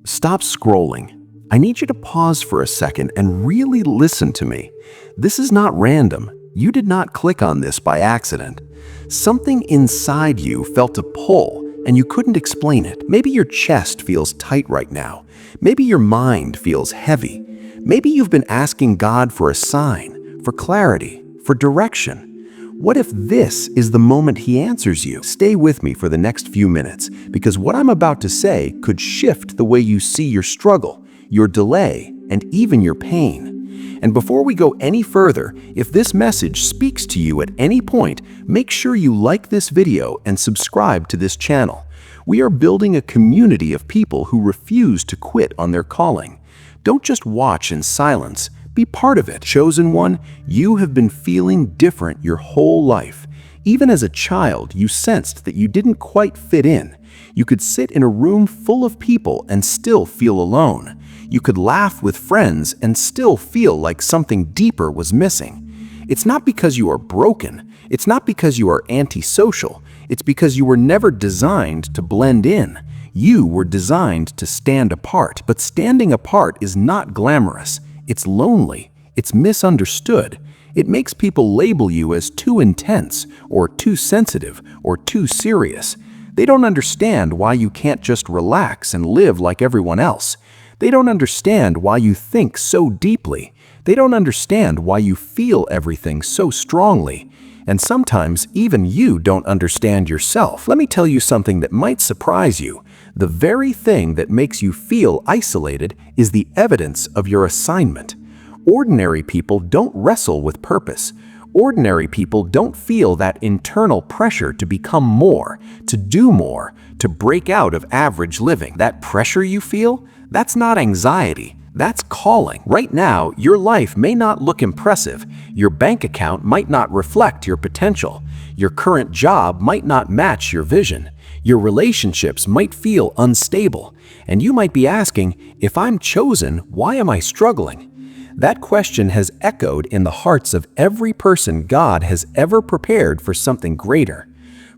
Stop scrolling. I need you to pause for a second and really listen to me. This is not random. You did not click on this by accident. Something inside you felt a pull and you couldn't explain it. Maybe your chest feels tight right now. Maybe your mind feels heavy. Maybe you've been asking God for a sign, for clarity, for direction. What if this is the moment He answers you? Stay with me for the next few minutes, because what I'm about to say could shift the way you see your struggle, your delay, and even your pain. And before we go any further, if this message speaks to you at any point, make sure you like this video and subscribe to this channel. We are building a community of people who refuse to quit on their calling. Don't just watch in silence. Be part of it. Chosen one, you have been feeling different your whole life. Even as a child, you sensed that you didn't quite fit in. You could sit in a room full of people and still feel alone. You could laugh with friends and still feel like something deeper was missing. It's not because you are broken. It's not because you are antisocial. It's because you were never designed to blend in. You were designed to stand apart. But standing apart is not glamorous. It's lonely. It's misunderstood. It makes people label you as too intense, or too sensitive, or too serious. They don't understand why you can't just relax and live like everyone else. They don't understand why you think so deeply. They don't understand why you feel everything so strongly. And sometimes even you don't understand yourself. Let me tell you something that might surprise you. The very thing that makes you feel isolated is the evidence of your assignment. Ordinary people don't wrestle with purpose. Ordinary people don't feel that internal pressure to become more, to do more, to break out of average living. That pressure you feel, that's not anxiety. That's calling. Right now, your life may not look impressive. Your bank account might not reflect your potential. Your current job might not match your vision. Your relationships might feel unstable. And you might be asking, if I'm chosen, why am I struggling? That question has echoed in the hearts of every person God has ever prepared for something greater.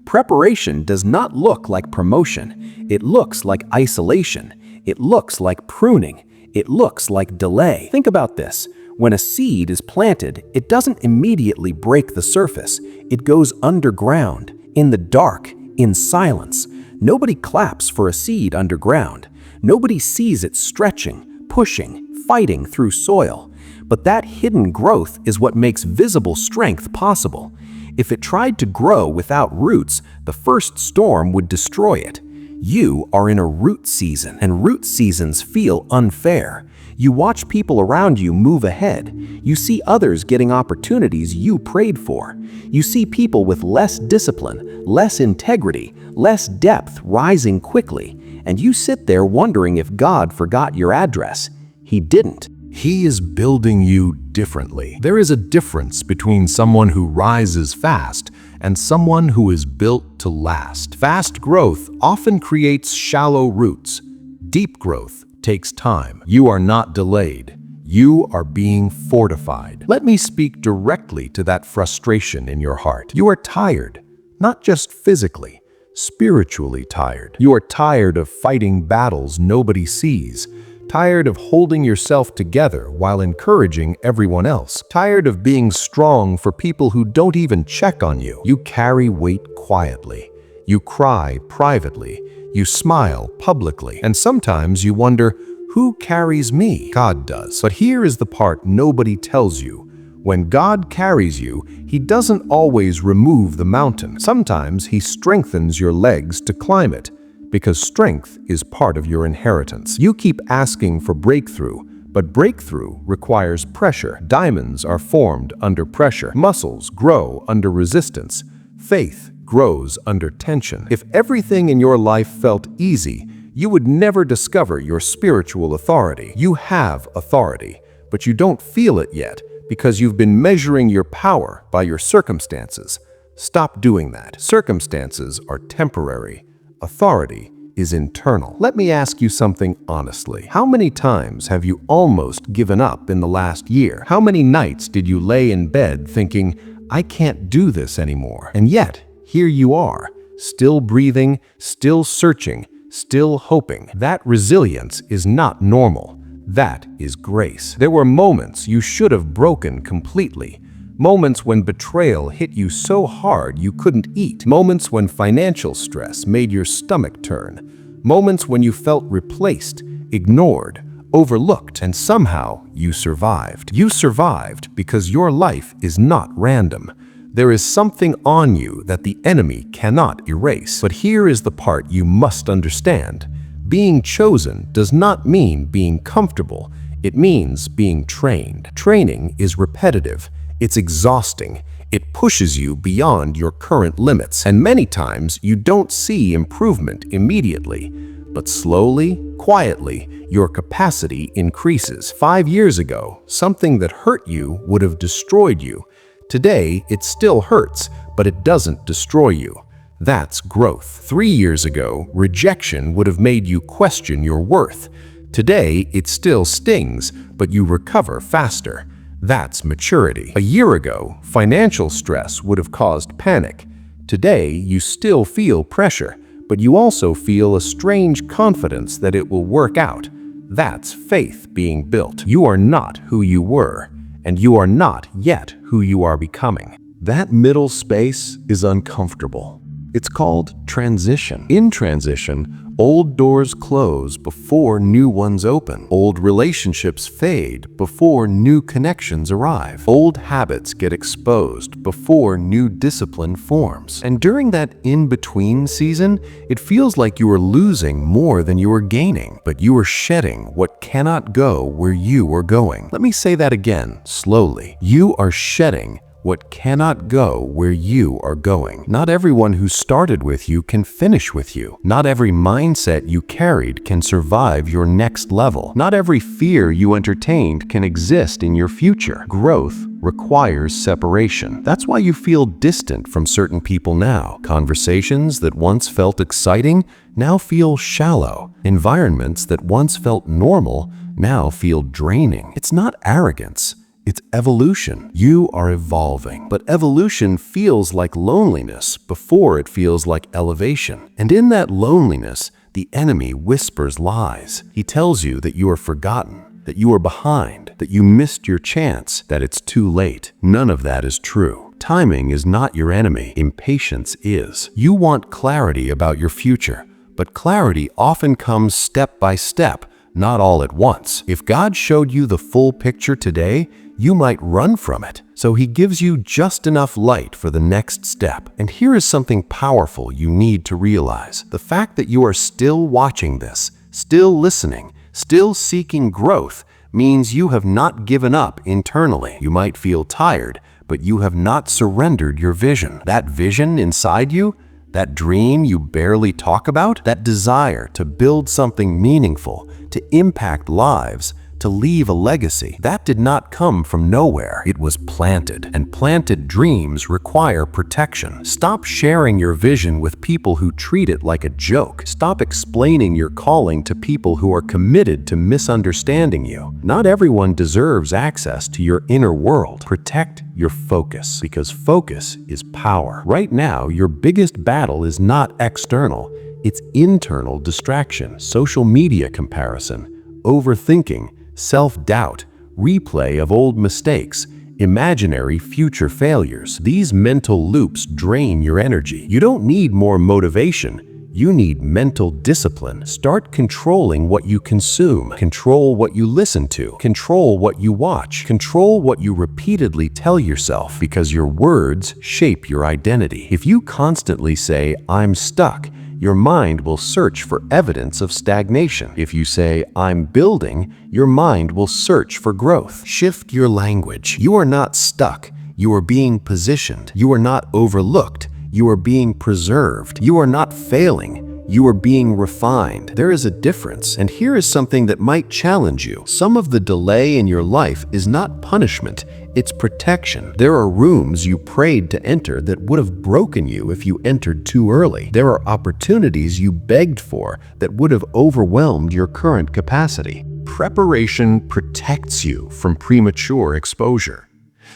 Preparation does not look like promotion. It looks like isolation. It looks like pruning. It looks like delay. Think about this. When a seed is planted, it doesn't immediately break the surface. It goes underground, in the dark, in silence. Nobody claps for a seed underground. Nobody sees it stretching, pushing, fighting through soil. But that hidden growth is what makes visible strength possible. If it tried to grow without roots, the first storm would destroy it. You are in a root season, and root seasons feel unfair. You watch people around you move ahead. You see others getting opportunities you prayed for. You see people with less discipline, less integrity, less depth rising quickly, and you sit there wondering if God forgot your address. He didn't. He is building you differently. There is a difference between someone who rises fast and someone who is built to last. Fast growth often creates shallow roots. Deep growth takes time. You are not delayed. You are being fortified. Let me speak directly to that frustration in your heart. You are tired, not just physically, spiritually tired. You are tired of fighting battles nobody sees. Tired of holding yourself together while encouraging everyone else. Tired of being strong for people who don't even check on you. You carry weight quietly. You cry privately. You smile publicly. And sometimes you wonder, who carries me? God does. But here is the part nobody tells you. When God carries you, He doesn't always remove the mountain. Sometimes He strengthens your legs to climb it, because strength is part of your inheritance. You keep asking for breakthrough, but breakthrough requires pressure. Diamonds are formed under pressure. Muscles grow under resistance. Faith grows under tension. If everything in your life felt easy, you would never discover your spiritual authority. You have authority, but you don't feel it yet because you've been measuring your power by your circumstances. Stop doing that. Circumstances are temporary. Authority is internal. Let me ask you something honestly. How many times have you almost given up in the last year? How many nights did you lay in bed thinking, I can't do this anymore? And yet, here you are, still breathing, still searching, still hoping. That resilience is not normal. That is grace. There were moments you should have broken completely. Moments when betrayal hit you so hard you couldn't eat. Moments when financial stress made your stomach turn. Moments when you felt replaced, ignored, overlooked, and somehow you survived. You survived because your life is not random. There is something on you that the enemy cannot erase. But here is the part you must understand. Being chosen does not mean being comfortable. It means being trained. Training is repetitive. It's exhausting. It pushes you beyond your current limits. And many times you don't see improvement immediately. But slowly, quietly, your capacity increases. 5 years ago, something that hurt you would have destroyed you. Today, it still hurts, but it doesn't destroy you. That's growth. 3 years ago, rejection would have made you question your worth. Today, it still stings, but you recover faster. That's maturity. A year ago, financial stress would have caused panic. Today, you still feel pressure, but you also feel a strange confidence that it will work out. That's faith being built. You are not who you were, and you are not yet who you are becoming. That middle space is uncomfortable. It's called transition. In transition, old doors close before new ones open. Old relationships fade before new connections arrive. Old habits get exposed before new discipline forms. And during that in-between season, it feels like you are losing more than you are gaining, but you are shedding what cannot go where you are going. Let me say that again, slowly. You are shedding what cannot go where you are going. Not everyone who started with you can finish with you. Not every mindset you carried can survive your next level. Not every fear you entertained can exist in your future. Growth requires separation. That's why you feel distant from certain people now. Conversations that once felt exciting now feel shallow. Environments that once felt normal now feel draining. It's not arrogance. It's evolution. You are evolving. But evolution feels like loneliness before it feels like elevation. And in that loneliness, the enemy whispers lies. He tells you that you are forgotten, that you are behind, that you missed your chance, that it's too late. None of that is true. Timing is not your enemy. Impatience is. You want clarity about your future, but clarity often comes step by step, not all at once. If God showed you the full picture today, you might run from it. So he gives you just enough light for the next step. And here is something powerful you need to realize. The fact that you are still watching this, still listening, still seeking growth, means you have not given up internally. You might feel tired, but you have not surrendered your vision. That vision inside you, that dream you barely talk about, that desire to build something meaningful, to impact lives, to leave a legacy, that did not come from nowhere. It was planted, and planted dreams require protection. Stop sharing your vision with people who treat it like a joke. Stop explaining your calling to people who are committed to misunderstanding you. Not everyone deserves access to your inner world. Protect your focus, because focus is power. Right now, your biggest battle is not external. It's internal distraction, social media comparison, overthinking, self-doubt, replay of old mistakes, imaginary future failures. These mental loops drain your energy. You don't need more motivation. You need mental discipline. Start controlling what you consume. Control what you listen to. Control what you watch. Control what you repeatedly tell yourself, because your words shape your identity. If you constantly say, "I'm stuck," your mind will search for evidence of stagnation. If you say, "I'm building," your mind will search for growth. Shift your language. You are not stuck. You are being positioned. You are not overlooked. You are being preserved. You are not failing. You are being refined. There is a difference, and here is something that might challenge you. Some of the delay in your life is not punishment, it's protection. There are rooms you prayed to enter that would have broken you if you entered too early. There are opportunities you begged for that would have overwhelmed your current capacity. Preparation protects you from premature exposure.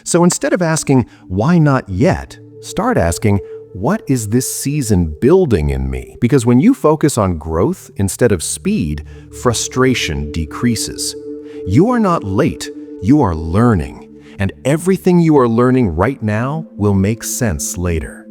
So instead of asking, "Why not yet?" start asking, What is this season building in me? Because when you focus on growth instead of speed, frustration decreases. You are not late, you are learning. And everything you are learning right now will make sense later.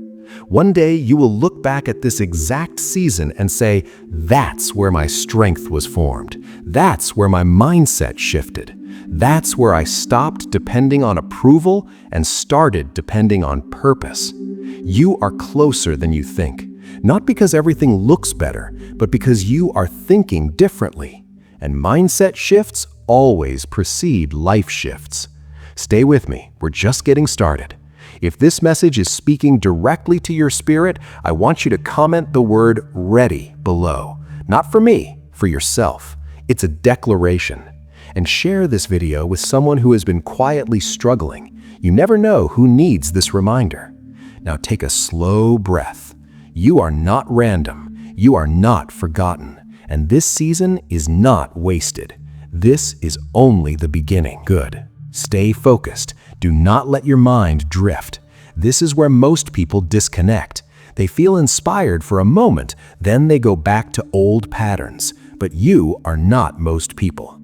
One day you will look back at this exact season and say, that's where my strength was formed. That's where my mindset shifted. That's where I stopped depending on approval and started depending on purpose. You are closer than you think, not because everything looks better, but because you are thinking differently. And mindset shifts always precede life shifts. Stay with me, we're just getting started. If this message is speaking directly to your spirit, I want you to comment the word "ready" below. Not for me, for yourself. It's a declaration. And share this video with someone who has been quietly struggling. You never know who needs this reminder. Now take a slow breath. You are not random. You are not forgotten. And this season is not wasted. This is only the beginning. Good. Stay focused. Do not let your mind drift. This is where most people disconnect. They feel inspired for a moment, then they go back to old patterns. But you are not most people.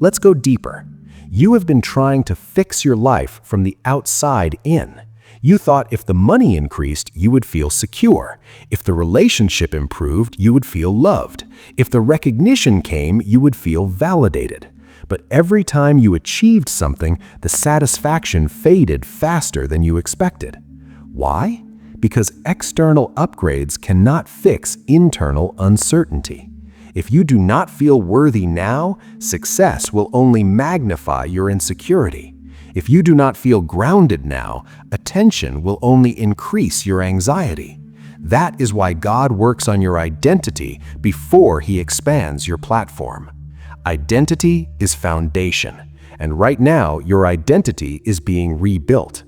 Let's go deeper. You have been trying to fix your life from the outside in. You thought if the money increased, you would feel secure. If the relationship improved, you would feel loved. If the recognition came, you would feel validated. But every time you achieved something, the satisfaction faded faster than you expected. Why? Because external upgrades cannot fix internal uncertainty. If you do not feel worthy now, success will only magnify your insecurity. If you do not feel grounded now, attention will only increase your anxiety. That is why God works on your identity before He expands your platform. Identity is foundation, and right now your identity is being rebuilt.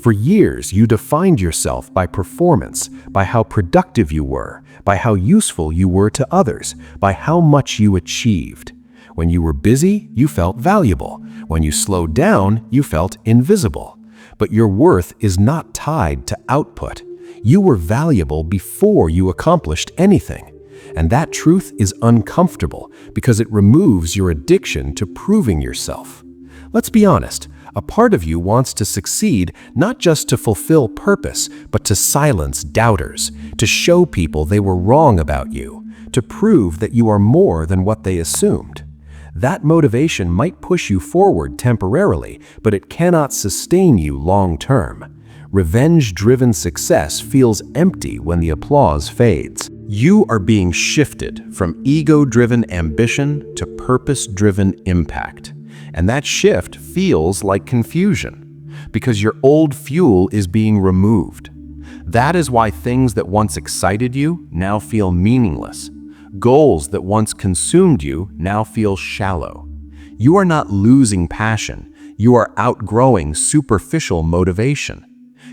For years, you defined yourself by performance, by how productive you were, by how useful you were to others, by how much you achieved. When you were busy, you felt valuable. When you slowed down, you felt invisible. But your worth is not tied to output. You were valuable before you accomplished anything. And that truth is uncomfortable because it removes your addiction to proving yourself. Let's be honest, a part of you wants to succeed not just to fulfill purpose, but to silence doubters, to show people they were wrong about you, to prove that you are more than what they assumed. That motivation might push you forward temporarily, but it cannot sustain you long-term. Revenge-driven success feels empty when the applause fades. You are being shifted from ego-driven ambition to purpose-driven impact. And that shift feels like confusion, because your old fuel is being removed. That is why things that once excited you now feel meaningless. Goals that once consumed you now feel shallow. You are not losing passion, you are outgrowing superficial motivation.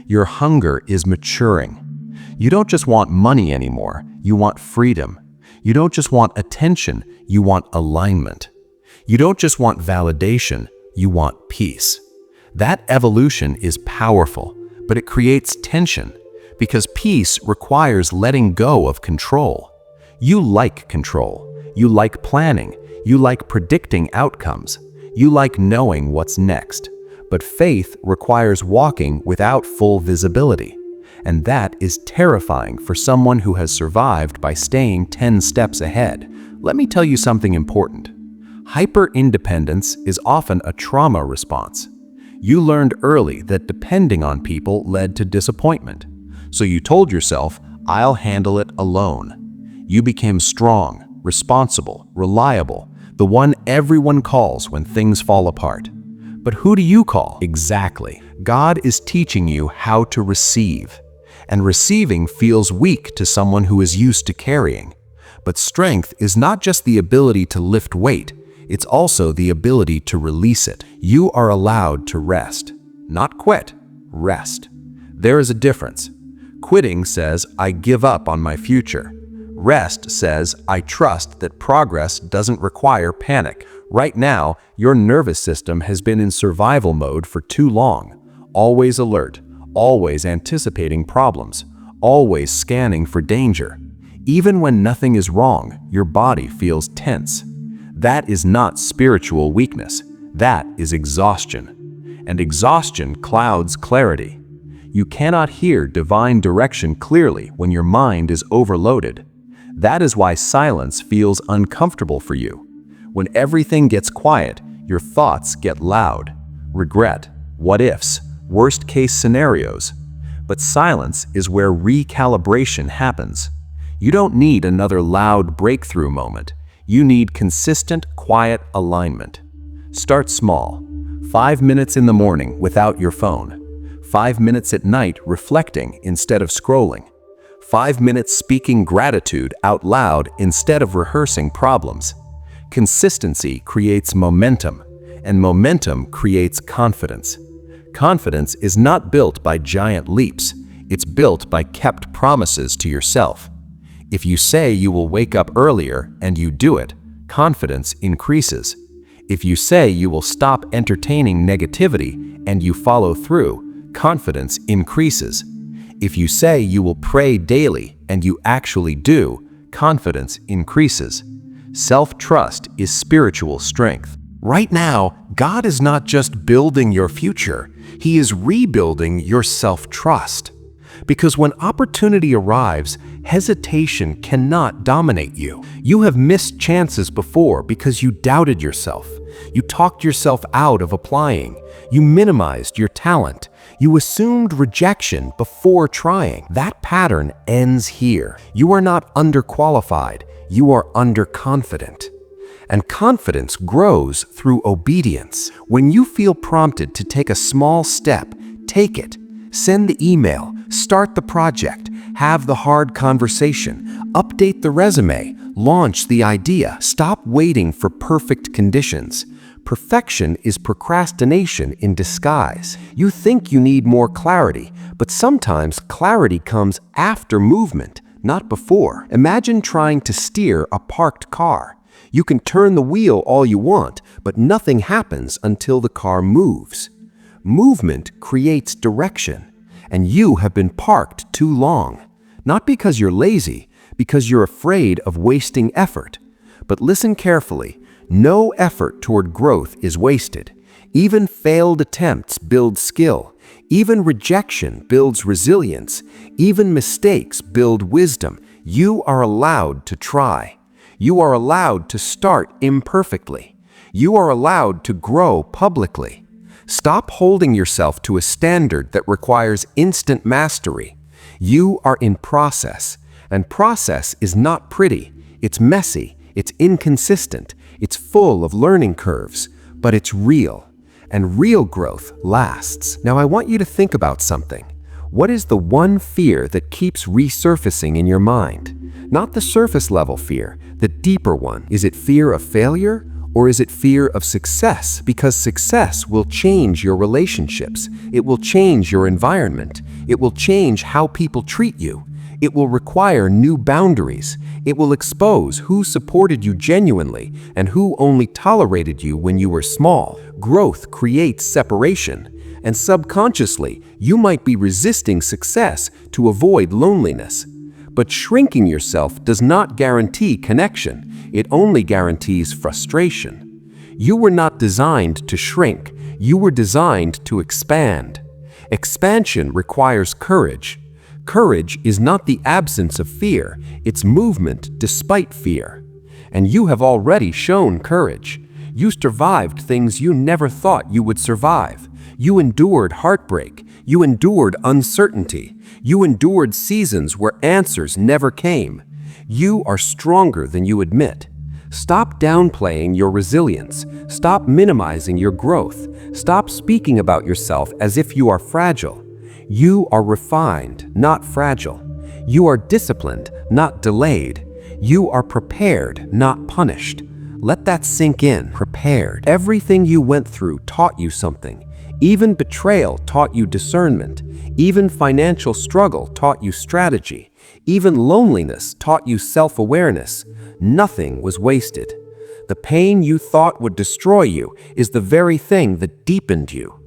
Your hunger is maturing. You don't just want money anymore, you want freedom. You don't just want attention, you want alignment. You don't just want validation, you want peace. That evolution is powerful, but it creates tension, because peace requires letting go of control. You like control, you like planning, you like predicting outcomes, you like knowing what's next. But faith requires walking without full visibility. And that is terrifying for someone who has survived by staying 10 steps ahead. Let me tell you something important. Hyper-independence is often a trauma response. You learned early that depending on people led to disappointment. So you told yourself, I'll handle it alone. You became strong, responsible, reliable, the one everyone calls when things fall apart. But who do you call? Exactly. God is teaching you how to receive. And receiving feels weak to someone who is used to carrying. But strength is not just the ability to lift weight, it's also the ability to release it. You are allowed to rest. Not quit, rest. There is a difference. Quitting says, I give up on my future. Rest says, I trust that progress doesn't require panic. Right now, your nervous system has been in survival mode for too long. Always alert, always anticipating problems, always scanning for danger. Even when nothing is wrong, your body feels tense. That is not spiritual weakness. That is exhaustion. And exhaustion clouds clarity. You cannot hear divine direction clearly when your mind is overloaded. That is why silence feels uncomfortable for you. When everything gets quiet, your thoughts get loud. Regret, what-ifs, worst-case scenarios. But silence is where recalibration happens. You don't need another loud breakthrough moment. You need consistent, quiet alignment. Start small. 5 minutes in the morning without your phone. 5 minutes at night reflecting instead of scrolling. 5 minutes speaking gratitude out loud instead of rehearsing problems. Consistency creates momentum, and momentum creates confidence. Confidence is not built by giant leaps. It's built by kept promises to yourself. If you say you will wake up earlier and you do it, confidence increases. If you say you will stop entertaining negativity and you follow through, confidence increases. If you say you will pray daily and you actually do, confidence increases. Self-trust is spiritual strength. Right now, God is not just building your future, He is rebuilding your self-trust. Because when opportunity arrives, hesitation cannot dominate you. You have missed chances before because you doubted yourself. You talked yourself out of applying. You minimized your talent. You assumed rejection before trying. That pattern ends here. You are not underqualified. You are underconfident. And confidence grows through obedience. When you feel prompted to take a small step, take it. Send the email, start the project, have the hard conversation, update the resume, launch the idea. Stop waiting for perfect conditions. Perfection is procrastination in disguise. You think you need more clarity, but sometimes clarity comes after movement, not before. Imagine trying to steer a parked car. You can turn the wheel all you want, but nothing happens until the car moves. Movement creates direction, and you have been parked too long. Not because you're lazy, because you're afraid of wasting effort. But listen carefully, no effort toward growth is wasted. Even failed attempts build skill. Even rejection builds resilience. Even mistakes build wisdom. You are allowed to try. You are allowed to start imperfectly. You are allowed to grow publicly. Stop holding yourself to a standard that requires instant mastery. You are in process, and process is not pretty. It's messy, it's inconsistent, it's full of learning curves, but it's real, and real growth lasts. Now I want you to think about something. What is the one fear that keeps resurfacing in your mind? Not the surface level fear, the deeper one. Is it fear of failure? Or is it fear of success? Because success will change your relationships. It will change your environment. It will change how people treat you. It will require new boundaries. It will expose who supported you genuinely and who only tolerated you when you were small. Growth creates separation, and subconsciously, you might be resisting success to avoid loneliness. But shrinking yourself does not guarantee connection. It only guarantees frustration. You were not designed to shrink. You were designed to expand. Expansion requires courage. Courage is not the absence of fear. It's movement despite fear. And you have already shown courage. You survived things you never thought you would survive. You endured heartbreak. You endured uncertainty. You endured seasons where answers never came. You are stronger than you admit. Stop downplaying your resilience. Stop minimizing your growth. Stop speaking about yourself as if you are fragile. You are refined, not fragile. You are disciplined, not delayed. You are prepared, not punished. Let that sink in. Prepared. Everything you went through taught you something. Even betrayal taught you discernment. Even financial struggle taught you strategy. Even loneliness taught you self-awareness. Nothing was wasted. The pain you thought would destroy you is the very thing that deepened you.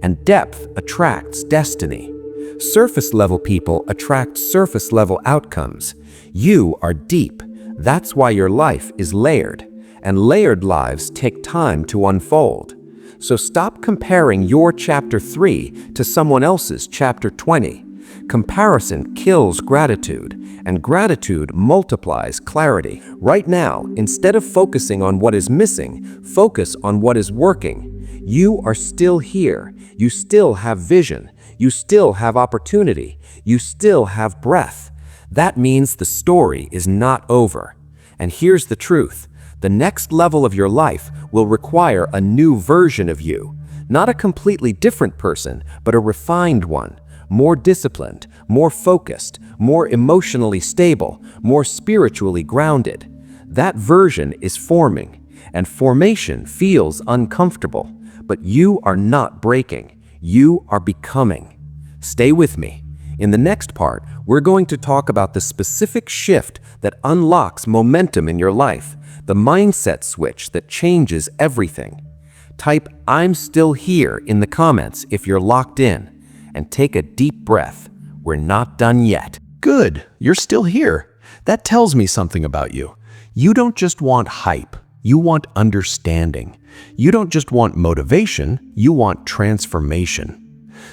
And depth attracts destiny. Surface-level people attract surface-level outcomes. You are deep. That's why your life is layered, and layered lives take time to unfold. So stop comparing your chapter 3 to someone else's chapter 20. Comparison kills gratitude, and gratitude multiplies clarity. Right now, instead of focusing on what is missing, focus on what is working. You are still here. You still have vision. You still have opportunity. You still have breath. That means the story is not over. And here's the truth. The next level of your life will require a new version of you. Not a completely different person, but a refined one. More disciplined, more focused, more emotionally stable, more spiritually grounded. That version is forming, and formation feels uncomfortable. But you are not breaking. You are becoming. Stay with me. In the next part, we're going to talk about the specific shift that unlocks momentum in your life, the mindset switch that changes everything. Type "I'm still here" in the comments if you're locked in, and take a deep breath. We're not done yet. Good, you're still here. That tells me something about you. You don't just want hype, you want understanding. You don't just want motivation, you want transformation.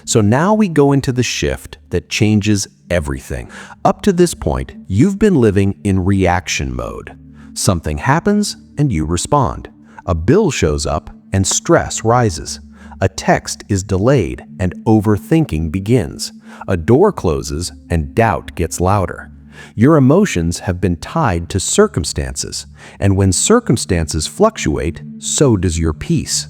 So now we go into the shift that changes everything. Up to this point, you've been living in reaction mode. Something happens and you respond. A bill shows up and stress rises. A text is delayed and overthinking begins. A door closes and doubt gets louder. Your emotions have been tied to circumstances, and when circumstances fluctuate, so does your peace.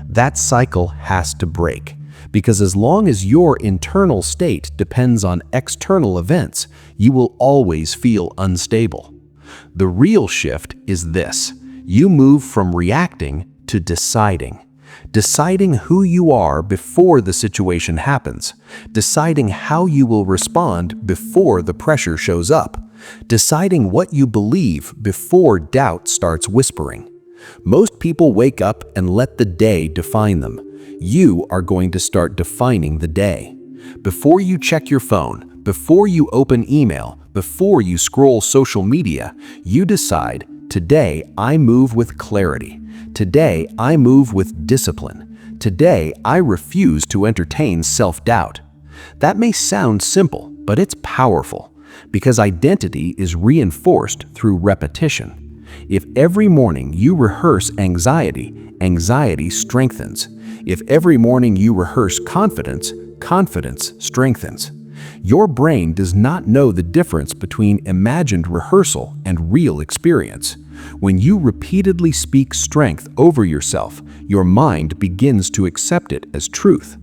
That cycle has to break, because as long as your internal state depends on external events, you will always feel unstable. The real shift is this: you move from reacting to deciding. Deciding who you are before the situation happens. Deciding how you will respond before the pressure shows up. Deciding what you believe before doubt starts whispering. Most people wake up and let the day define them. You are going to start defining the day. Before you check your phone, before you open email, before you scroll social media, you decide, today I move with clarity. Today I move with discipline. Today I refuse to entertain self-doubt. That may sound simple, but it's powerful, because identity is reinforced through repetition. If every morning you rehearse anxiety, anxiety strengthens. If every morning you rehearse confidence, confidence strengthens. Your brain does not know the difference between imagined rehearsal and real experience. When you repeatedly speak strength over yourself, your mind begins to accept it as truth.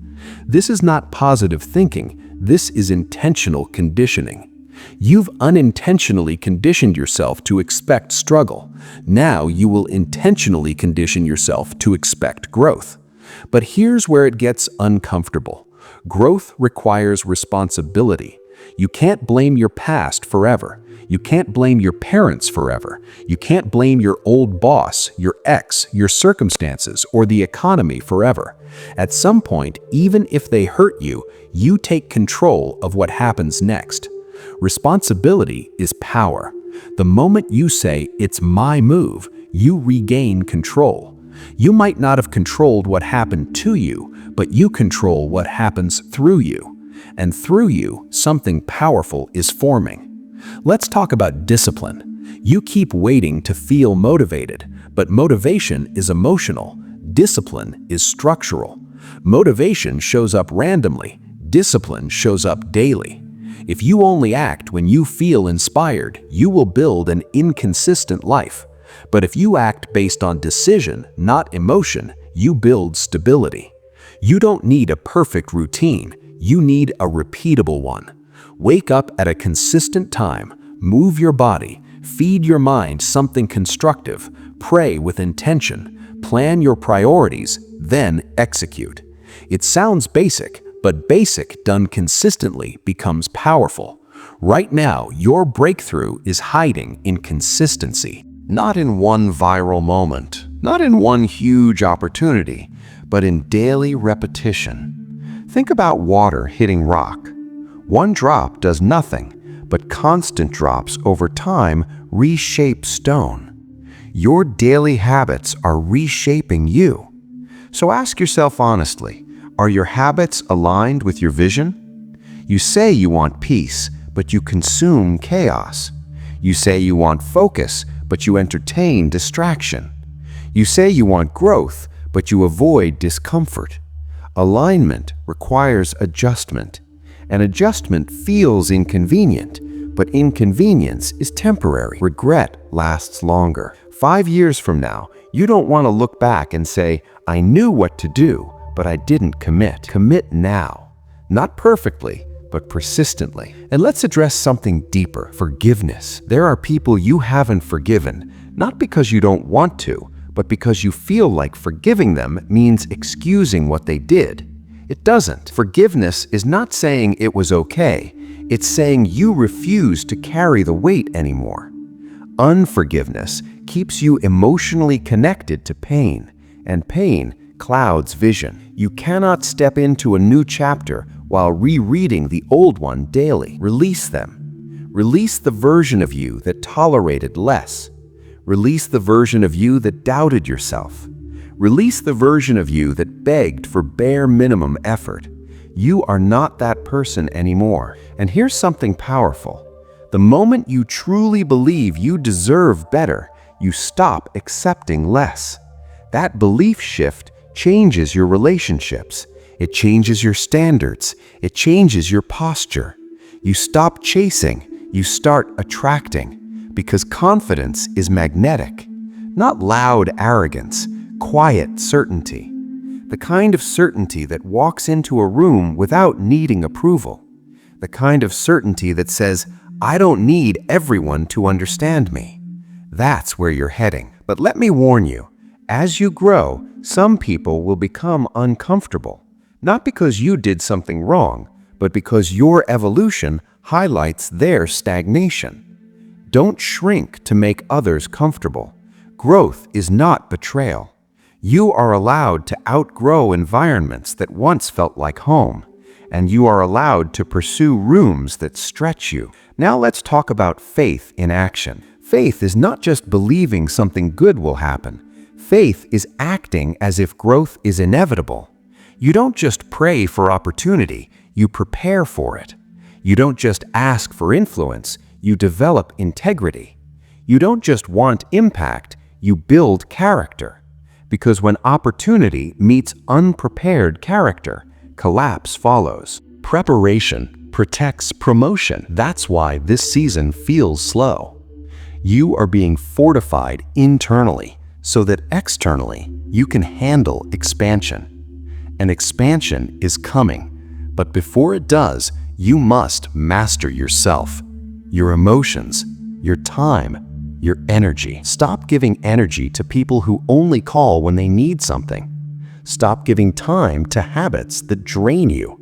This is not positive thinking, this is intentional conditioning. You've unintentionally conditioned yourself to expect struggle. Now you will intentionally condition yourself to expect growth. But here's where it gets uncomfortable. Growth requires responsibility. You can't blame your past forever. You can't blame your parents forever. You can't blame your old boss, your ex, your circumstances, or the economy forever. At some point, even if they hurt you, you take control of what happens next. Responsibility is power. The moment you say, "It's my move," you regain control. You might not have controlled what happened to you, but you control what happens through you. And through you, something powerful is forming. Let's talk about discipline. You keep waiting to feel motivated, but motivation is emotional. Discipline is structural. Motivation shows up randomly. Discipline shows up daily. If you only act when you feel inspired, you will build an inconsistent life. But if you act based on decision, not emotion, you build stability. You don't need a perfect routine. You need a repeatable one. Wake up at a consistent time, move your body, feed your mind something constructive, pray with intention, plan your priorities, then execute. It sounds basic, but basic done consistently becomes powerful. Right now, your breakthrough is hiding in consistency. Not in one viral moment, not in one huge opportunity, but in daily repetition. Think about water hitting rock. One drop does nothing, but constant drops over time reshape stone. Your daily habits are reshaping you. So ask yourself honestly, are your habits aligned with your vision? You say you want peace, but you consume chaos. You say you want focus, but you entertain distraction. You say you want growth, but you avoid discomfort. Alignment requires adjustment, and adjustment feels inconvenient, but inconvenience is temporary. Regret lasts longer. 5 years from now, you don't want to look back and say, I knew what to do, but I didn't commit. Commit now. Not perfectly, but persistently. And let's address something deeper, forgiveness. There are people you haven't forgiven, not because you don't want to, but because you feel like forgiving them means excusing what they did. It doesn't. Forgiveness is not saying it was okay. It's saying you refuse to carry the weight anymore. Unforgiveness keeps you emotionally connected to pain, and pain clouds vision. You cannot step into a new chapter while rereading the old one daily. Release them. Release the version of you that tolerated less. Release the version of you that doubted yourself. Release the version of you that begged for bare minimum effort. You are not that person anymore. And here's something powerful. The moment you truly believe you deserve better, you stop accepting less. That belief shift changes your relationships. It changes your standards. It changes your posture. You stop chasing. You start attracting. Because confidence is magnetic. Not loud arrogance, quiet certainty. The kind of certainty that walks into a room without needing approval. The kind of certainty that says, I don't need everyone to understand me. That's where you're heading. But let me warn you, as you grow, some people will become uncomfortable. Not because you did something wrong, but because your evolution highlights their stagnation. Don't shrink to make others comfortable. Growth is not betrayal. You are allowed to outgrow environments that once felt like home, and you are allowed to pursue rooms that stretch you. Now let's talk about faith in action. Faith is not just believing something good will happen. Faith is acting as if growth is inevitable. You don't just pray for opportunity, you prepare for it. You don't just ask for influence, you develop integrity. You don't just want impact, you build character. Because when opportunity meets unprepared character, collapse follows. Preparation protects promotion. That's why this season feels slow. You are being fortified internally so that externally you can handle expansion. And expansion is coming. But before it does, you must master yourself. Your emotions, your time, your energy. Stop giving energy to people who only call when they need something. Stop giving time to habits that drain you.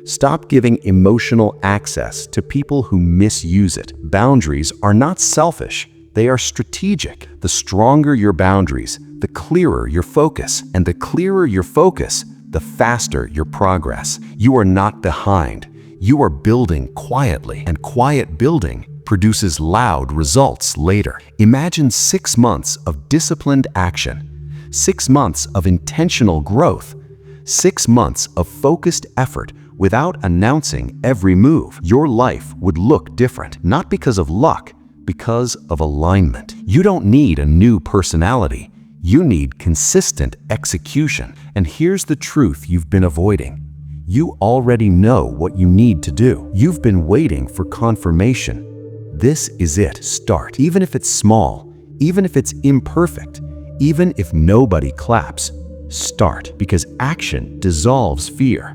Stop giving emotional access to people who misuse it. Boundaries are not selfish, they are strategic. The stronger your boundaries, the clearer your focus. And the clearer your focus, the faster your progress. You are not behind. You are building quietly, and quiet building produces loud results later. Imagine 6 months of disciplined action, 6 months of intentional growth, 6 months of focused effort without announcing every move. Your life would look different, not because of luck, because of alignment. You don't need a new personality. You need consistent execution. And here's the truth you've been avoiding. You already know what you need to do. You've been waiting for confirmation. This is it. Start. Even if it's small, even if it's imperfect, even if nobody claps, start. Because action dissolves fear.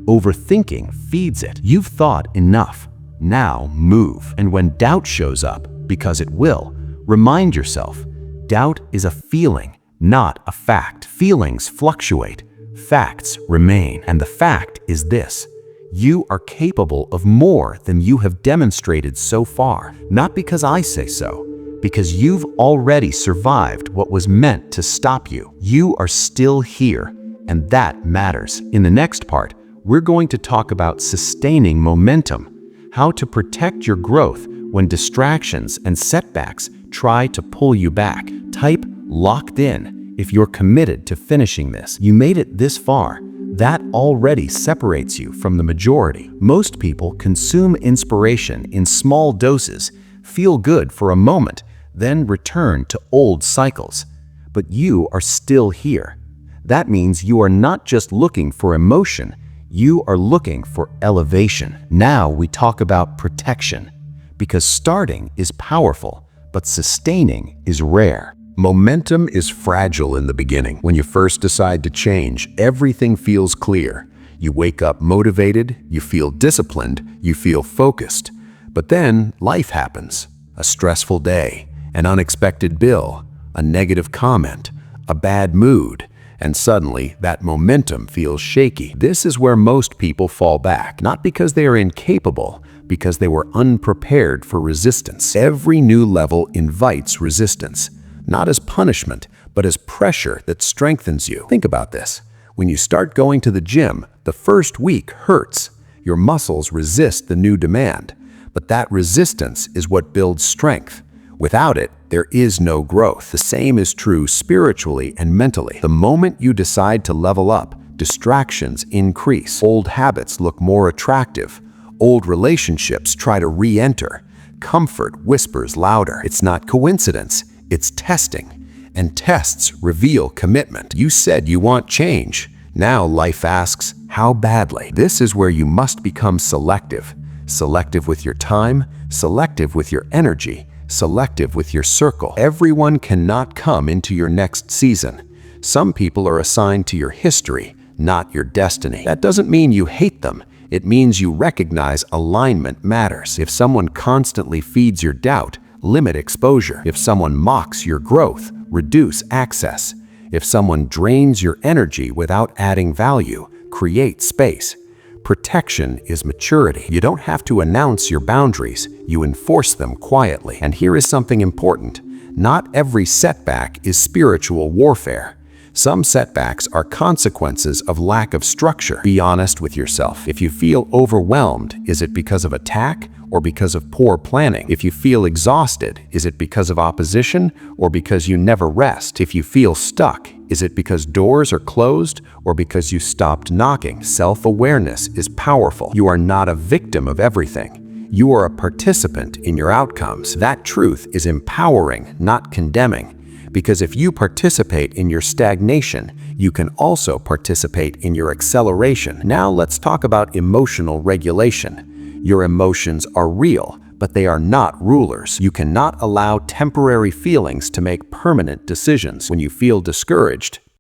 Overthinking feeds it. You've thought enough. Now move. And when doubt shows up, because it will, remind yourself, doubt is a feeling, not a fact. Feelings fluctuate. Facts remain. And the fact is this: you are capable of more than you have demonstrated so far. Not because I say so, because you've already survived what was meant to stop you. You are still here, and that matters. In the next part, we're going to talk about sustaining momentum, how to protect your growth when distractions and setbacks try to pull you back. Type "locked in" if you're committed to finishing this. You made it this far. That already separates you from the majority. Most people consume inspiration in small doses, feel good for a moment, then return to old cycles. But you are still here. That means you are not just looking for emotion, you are looking for elevation. Now we talk about protection, because starting is powerful, but sustaining is rare. Momentum is fragile in the beginning. When you first decide to change, everything feels clear. You wake up motivated, you feel disciplined, you feel focused. But then life happens. A stressful day, an unexpected bill, a negative comment, a bad mood, and suddenly that momentum feels shaky. This is where most people fall back, not because they are incapable, because they were unprepared for resistance. Every new level invites resistance, not as punishment, but as pressure that strengthens you. Think about this. When you start going to the gym, the first week hurts. Your muscles resist the new demand, but that resistance is what builds strength. Without it, there is no growth. The same is true spiritually and mentally. The moment you decide to level up, distractions increase. Old habits look more attractive. Old relationships try to re-enter. Comfort whispers louder. It's not coincidence, it's testing. And tests reveal commitment. You said you want change. Now life asks, how badly? This is where you must become selective. Selective with your time, selective with your energy, selective with your circle. Everyone cannot come into your next season. Some people are assigned to your history, not your destiny. That doesn't mean you hate them. It means you recognize alignment matters. If someone constantly feeds your doubt, limit exposure. If someone mocks your growth, reduce access. If someone drains your energy without adding value, create space. Protection is maturity. You don't have to announce your boundaries, you enforce them quietly. And here is something important. Not every setback is spiritual warfare. Some setbacks are consequences of lack of structure. Be honest with yourself. If you feel overwhelmed, is it because of attack or because of poor planning? If you feel exhausted, is it because of opposition or because you never rest? If you feel stuck, is it because doors are closed or because you stopped knocking? Self-awareness is powerful. You are not a victim of everything. You are a participant in your outcomes. That truth is empowering, not condemning. Because if you participate in your stagnation, you can also participate in your acceleration. Now let's talk about emotional regulation. Your emotions are real, but they are not rulers. You cannot allow temporary feelings to make permanent decisions. When you feel discouraged,